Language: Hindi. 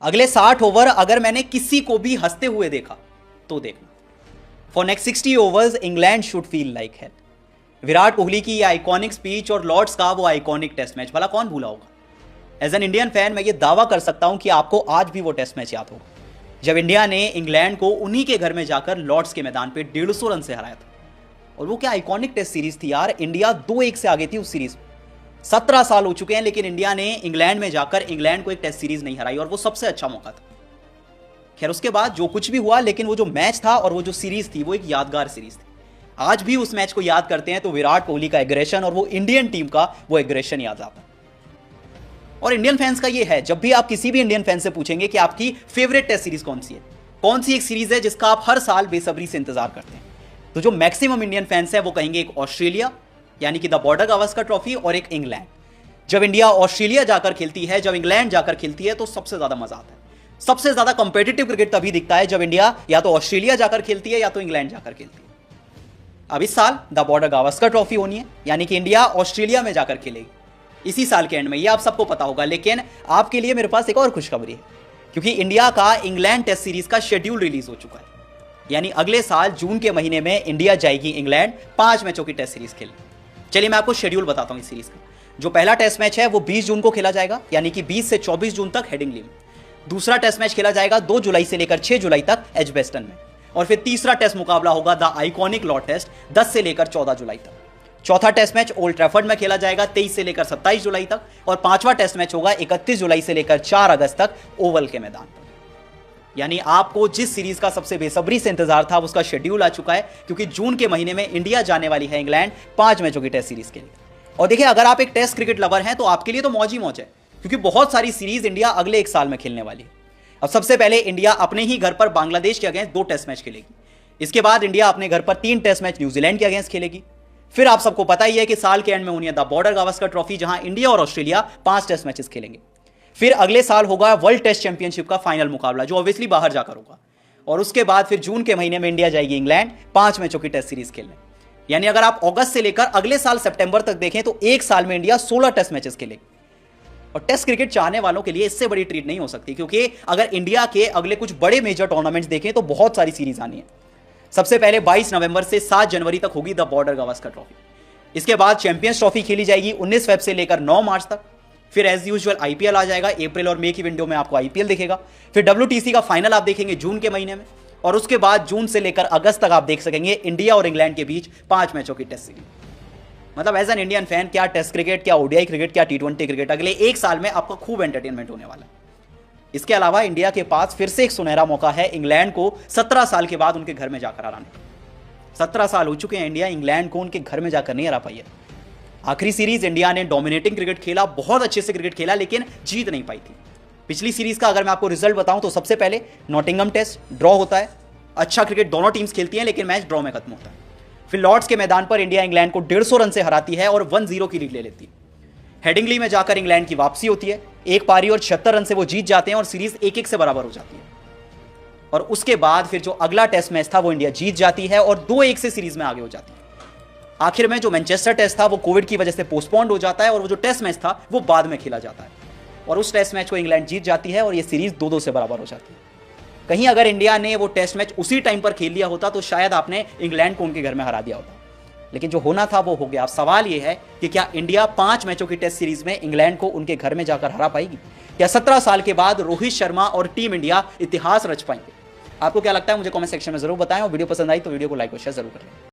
अगले 60 ओवर अगर मैंने किसी को भी हंसते हुए देखा तो देखना, for next 60 overs England should feel like hell. Virat Kohli की ये आइकॉनिक स्पीच और लॉर्ड्स का वो आइकॉनिक टेस्ट मैच, भला कौन भूला होगा। एज एन इंडियन फैन मैं ये दावा कर सकता हूं कि आपको आज भी वो टेस्ट मैच याद होगा जब इंडिया ने इंग्लैंड को उन्हीं के घर में जाकर लॉर्ड्स के मैदान पे 150 रन से हराया था। और वो क्या आइकॉनिक टेस्ट सीरीज थी यार, इंडिया 2-1 से आगे थी उस सीरीज में। 17 साल हो चुके हैं लेकिन इंडिया ने इंग्लैंड में जाकर इंग्लैंड को एक टेस्ट सीरीज नहीं हराई, और वो सबसे अच्छा मौका था। खैर उसके बाद जो कुछ भी हुआ, लेकिन वो जो मैच था और वो जो सीरीज थी वो एक यादगार सीरीज थी। आज भी उस मैच को याद करते हैं तो विराट कोहली का एग्रेशन और वो इंडियन टीम का वो एग्रेशन याद आता है। और इंडियन फैंस का ये है, जब भी आप किसी भी इंडियन फैन से पूछेंगे कि आपकी फेवरेट टेस्ट सीरीज कौन सी है, कौन सी एक सीरीज है जिसका आप हर साल बेसब्री से इंतजार करते हैं, तो जो मैक्सिमम इंडियन फैंस है वो कहेंगे एक ऑस्ट्रेलिया यानी कि द बॉर्डर गावस्कर ट्रॉफी, और एक इंग्लैंड। जब इंडिया ऑस्ट्रेलिया जाकर खेलती है, जब इंग्लैंड जाकर खेलती है तो सबसे ज्यादा मजा आता है। सबसे ज्यादा कंपेटिटिव क्रिकेट तभी दिखता है जब इंडिया या तो ऑस्ट्रेलिया जाकर खेलती है या तो इंग्लैंड जाकर खेलती है। अब इस साल द बॉर्डर गावस्कर ट्रॉफी होनी है, यानी कि इंडिया ऑस्ट्रेलिया में जाकर खेलेगी इसी साल के एंड में, ये आप सबको पता होगा। लेकिन आपके लिए मेरे पास एक और खुशखबरी है, क्योंकि इंडिया का इंग्लैंड टेस्ट सीरीज का शेड्यूल रिलीज हो चुका है। यानी अगले साल जून के महीने में इंडिया जाएगी इंग्लैंड 5 मैचों की टेस्ट सीरीज खेलने। चलिए मैं आपको शेड्यूल बताता हूं इस सीरीज का। जो पहला टेस्ट मैच है वो 20 जून को खेला जाएगा, यानी कि 20 से 24 जून तक हेडिंग्ली में। दूसरा टेस्ट मैच खेला जाएगा 2 जुलाई से लेकर 6 जुलाई तक एजबेस्टन में। और फिर तीसरा टेस्ट मुकाबला होगा द आइकॉनिक लॉर्ड टेस्ट 10 से लेकर 14 जुलाई तक। चौथा टेस्ट मैच ओल्ड ट्रैफर्ड में खेला जाएगा 23 से लेकर 27 जुलाई तक। और पांचवा टेस्ट मैच होगा 31 जुलाई से लेकर 4 अगस्त तक ओवल के मैदान पर। यानी आपको जिस सीरीज का सबसे बेसब्री से इंतजार था उसका शेड्यूल आ चुका है, क्योंकि जून के महीने में इंडिया जाने वाली है इंग्लैंड 5 मैचों की टेस्ट सीरीज के लिए। और देखिए, अगर आप एक टेस्ट क्रिकेट लवर हैं तो आपके लिए तो मौज ही मौज है, क्योंकि बहुत सारी सीरीज इंडिया अगले 1 साल में खेलने वाली है। अब सबसे पहले इंडिया अपने ही घर पर बांग्लादेश के अगेंस्ट 2 टेस्ट मैच खेलेगी। इसके बाद इंडिया अपने घर पर 3 टेस्ट मैच न्यूजीलैंड के अगेंस्ट खेलेगी। फिर आप सबको पता ही है कि साल के एंड में होनी है द बॉर्डर गावस्कर ट्रॉफी, जहां इंडिया और ऑस्ट्रेलिया 5 टेस्ट मैचेस खेलेंगे। फिर अगले साल होगा वर्ल्ड टेस्ट चैंपियनशिप का फाइनल मुकाबला, जो ऑब्वियसली बाहर जाकर होगा। और उसके बाद फिर जून के महीने में इंडिया जाएगी इंग्लैंड 5 मैचों की टेस्ट सीरीज खेलने। यानी अगर आप अगस्त से लेकर अगले साल सितंबर तक देखें तो 1 साल में इंडिया 16 टेस्ट मैचेस खेलेगी। और टेस्ट क्रिकेट चाहने वालों के लिए इससे बड़ी ट्रीट नहीं हो सकती, क्योंकि अगर इंडिया के अगले कुछ बड़े मेजर टूर्नामेंट्स देखें तो बहुत सारी सीरीज आनी है। सबसे पहले 22 नवंबर से 7 जनवरी तक होगी द बॉर्डर गावस्कर ट्रॉफी। इसके बाद चैंपियंस ट्रॉफी खेली जाएगी 19 फेब से लेकर 9 मार्च तक। फिर एज यूजुअल आईपीएल आ जाएगा, अप्रैल और मई की विंडो में आपको आईपीएल दिखेगा। फिर डब्ल्यूटीसी का फाइनल आप देखेंगे जून के महीने में। और उसके बाद जून से लेकर अगस्त तक आप देख सकेंगे इंडिया और इंग्लैंड के बीच 5 मैचों की टेस्ट सीरीज। मतलब एज एन इंडियन फैन, क्या टेस्ट क्रिकेट, क्या ओडीआई क्रिकेट, क्या टी20 क्रिकेट, अगले 1 साल में आपका खूब एंटरटेनमेंट होने वाला है। इसके अलावा इंडिया के पास फिर से एक सुनहरा मौका है इंग्लैंड को 17 साल के बाद उनके घर में जाकर हराने का। 17 साल हो चुके हैं इंडिया इंग्लैंड को उनके घर में जाकर नहीं हरा पाई है। आखिरी सीरीज इंडिया ने डोमिनेटिंग क्रिकेट खेला, बहुत अच्छे से क्रिकेट खेला, लेकिन जीत नहीं पाई थी। पिछली सीरीज का अगर मैं आपको रिजल्ट बताऊं तो सबसे पहले नॉटिंघम टेस्ट ड्रॉ होता है। अच्छा क्रिकेट दोनों टीम्स खेलती हैं, लेकिन मैच ड्रॉ में खत्म होता है। फिर लॉर्ड्स के मैदान पर इंडिया इंग्लैंड को 150 रन से हराती है और 1-0 की लीड ले लेती है। हेडिंग्ली में जाकर इंग्लैंड की वापसी होती है, एक पारी और 76 रन से वो जीत जाते हैं और सीरीज 1-1 से बराबर हो जाती है। और उसके बाद फिर जो अगला टेस्ट मैच था वो इंडिया जीत जाती है और 2-1 से सीरीज में आगे हो जाती है। आखिर में जो मैनचेस्टर टेस्ट था वो कोविड की वजह से पोस्टपोन्ड हो जाता है और वो जो टेस्ट मैच था वो बाद में खेला जाता है। और उस टेस्ट मैच को इंग्लैंड जीत जाती है और ये सीरीज 2-2 से बराबर हो जाती है। कहीं अगर इंडिया ने वो टेस्ट मैच उसी टाइम पर खेल लिया होता तो शायद आपने इंग्लैंड को उनके घर में हरा दिया होता, लेकिन जो होना था वो हो गया। अब सवाल ये है कि क्या इंडिया 5 मैचों की टेस्ट सीरीज में इंग्लैंड को उनके घर में जाकर हरा पाएगी? क्या 17 साल के बाद रोहित शर्मा और टीम इंडिया इतिहास रच पाएंगे? आपको क्या लगता है मुझे कमेंट सेक्शन में जरूर बताएं, और वीडियो पसंद आई तो वीडियो को लाइक और शेयर जरूर करें।